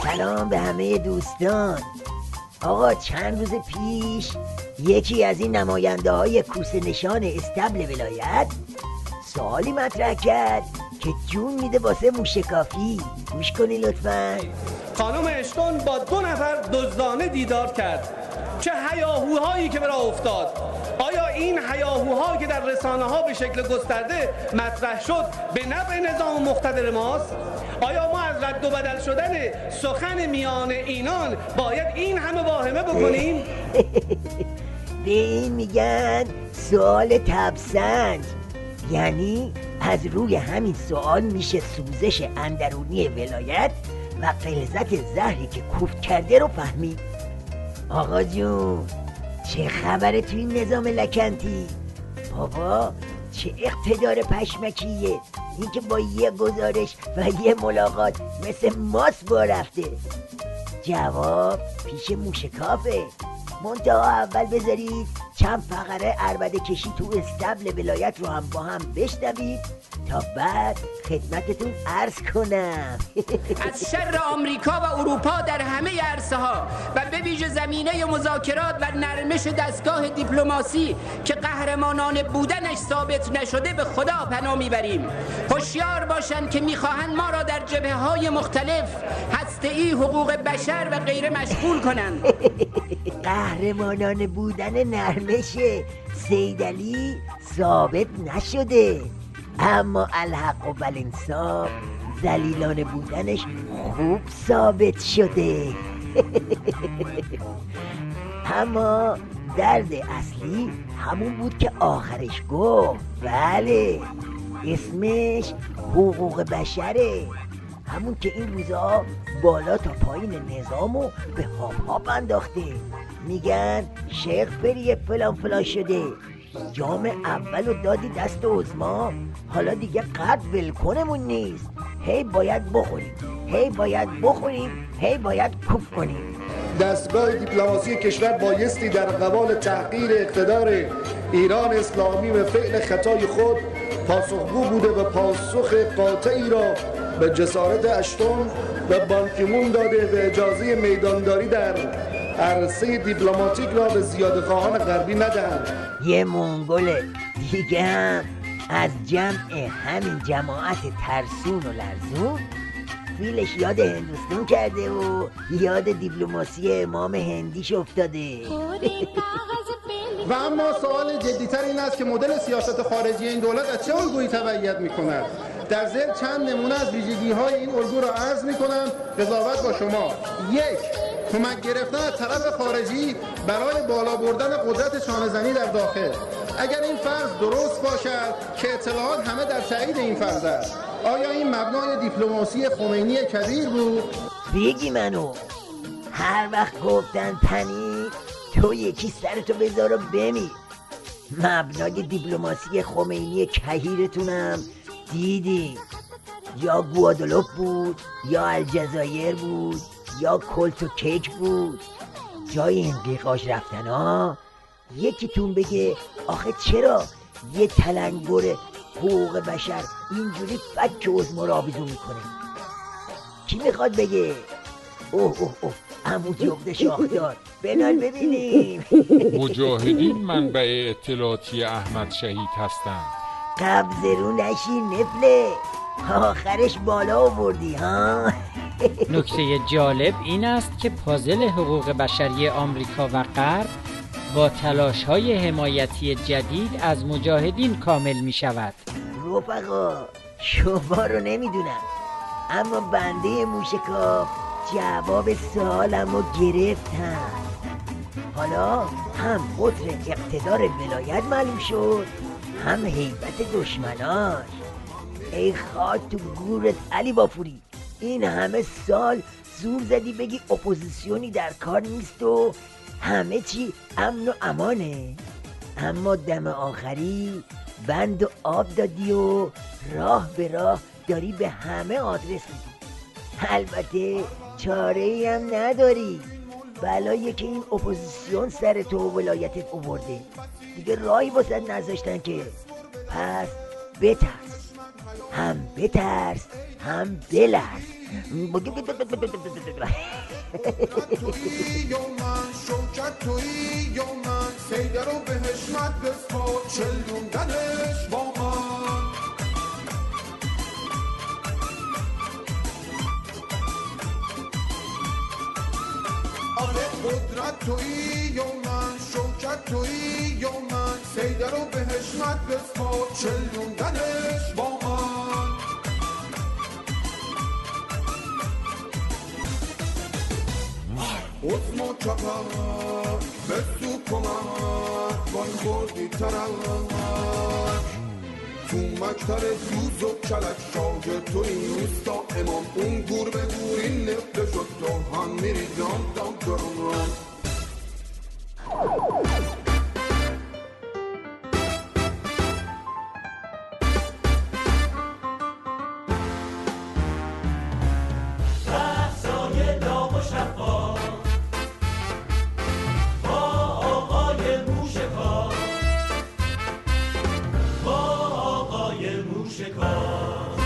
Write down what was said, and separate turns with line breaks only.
سلام به همه دوستان. آقا چند روز پیش یکی از این نماینده های کوسه نشان استبل ولایت سوالی مطرح کرد که جون میده واسه موشکافی. گوش کنی لطفاً.
خانم اشتون با 2 نفر دزدانه دیدار کرد. چه هیاهوهایی که به راه افتاد. آیا این هیاهوها که در رسانه ها به شکل گسترده مطرح شد به نفع نظام مقتدر ماست؟ آیا ما از رد و بدل شدن سخن میان اینان باید این همه واهمه بکنیم؟
به این میگن سوال تبسنج. یعنی از روی همین سوال میشه سوزش اندرونی ولایت و غلظت زهری که کوفت کرده رو فهمید. آقا جون چه خبره توی این نظام لکنتی؟ بابا چه اقتدار پشمکیه این که با یه گزارش و یه ملاقات مثل ماس با رفته. جواب پیش موشکافه. منتها اول بذارید چند فقره عربده کشی تو استبل ولایت رو هم با هم بشنوید تا بعد خدمتتون عرض کنم.
از شر آمریکا و اروپا در همه عرصه ها و به ویژه زمینه مذاکرات و نرمش دستگاه دیپلماسی که قهرمانان بودنش ثابت نشده به خدا پناه میبریم. هوشیار باشند که میخواهند ما را در جبهه‌های مختلف هسته‌ای، حقوق بشر و غیره مشغول کنند.
قهرمانان بودن نرمش سیدعلی ثابت نشده، اما الحق و بالانصاف ذلیلانه بودنش خوب ثابت شده. اما درد اصلی همون بود که آخرش گفت. بله اسمش حقوق بشره، همون که این روزها بالا تا پایین نظامو به هاپ انداخته. میگن شیخ فریه فلان فلان شده. جام اولو دادی دست عظما، حالا دیگه قد ولکنمون نیست. هی باید بخوریم، هی باید بخوریم، هی باید کوف کنیم.
دستگاه دیپلماسی کشور بایستی در قبال تحقیر اقتدار ایران اسلامی و فعل خطای خود پاسخگو بوده و پاسخ قاطعی را به جسارت اشتون و بانکیمون داده و اجازه میدانداری در عرصه دیپلماتیک را به زیادخواهان غربی ندهند.
یه منگل دیگه هم از جمع همین جماعت ترسون و لرزون فیلش یاد هندوستان کرده و یاد دیپلماسی امام هندیش افتاده.
و اما سوال جدیتر این است که مدل سیاست خارجی این دولت از چه الگویی تبعیت می‌کند؟ در ذیل چند نمونه از ویژگی‌های این الگو را عرض می‌کنم قضاوت با شما. 1. کمک گرفتن از طرف خارجی برای بالا بردن قدرت شانه‌زنی در داخل. اگر این فرض درست باشد که اطلاعات همه در تایید این فرض است، آیا این مبنای دیپلماسی خمینی کبیر بود؟
بگی منو هر وقت گفتن پنیر تو یکی سرتو بذار و بمیر. مبنای دیپلماسی خمینی کهیرتونم دیدی، یا گوادلوپ بود، یا الجزایر بود، یا کلت و کیک بود. جای این قیقاش رفتن ها یکیتون بگه آخه چرا یه تلنگر حقوق بشر اینجوری فک عظما را آویزون میکنه؟ کی میخواد بگه؟ اوه عمو جغد شاخدار بنال ببینیم.
مجاهدین منبع اطلاعاتی احمد شهید هستند.
قبض رو نشی نفله، آخرش بالا آوردی ها.
نکته جالب این است که پازل حقوق بشری آمریکا و غرب با تلاش‌های حمایتی جدید از مجاهدین کامل می شود.
رفقا شما رو نمیدونم، اما بنده موشکاف جواب سوالمو گرفتم. حالا هم قطر اقتدار ولایت معلوم شد، هم هیبت دشمناش. ای خاک تو گورت علی بافوری، این همه سال زور زدی بگی اپوزیسیونی در کار نیست و همه چی امن و امانه، اما دم آخری بند و آب دادی و راه به راه داری به همه آدرس میدی. البته چاره ای هم نداری، بلایی که این اپوزیسیون سر تو و ولایتت آورده دیگه راهی واسه نذاشتن که. پس بترس، هم بترس هم دل است.
تویی یا من شوکت تویی یا من سیده رو به حشمت بسپار چلوندنش با من آره قدرت تویی یا من شوکت تویی یا من سیده رو به حشمت بسپار چلوندنش با من عزم و چپر به سو کمک بای خوردی ترک تو مکتر سوز و کلک شاگ تو این روستا امام اون گور به گور این نفته شد تو هم میری دام دام درم
موشکار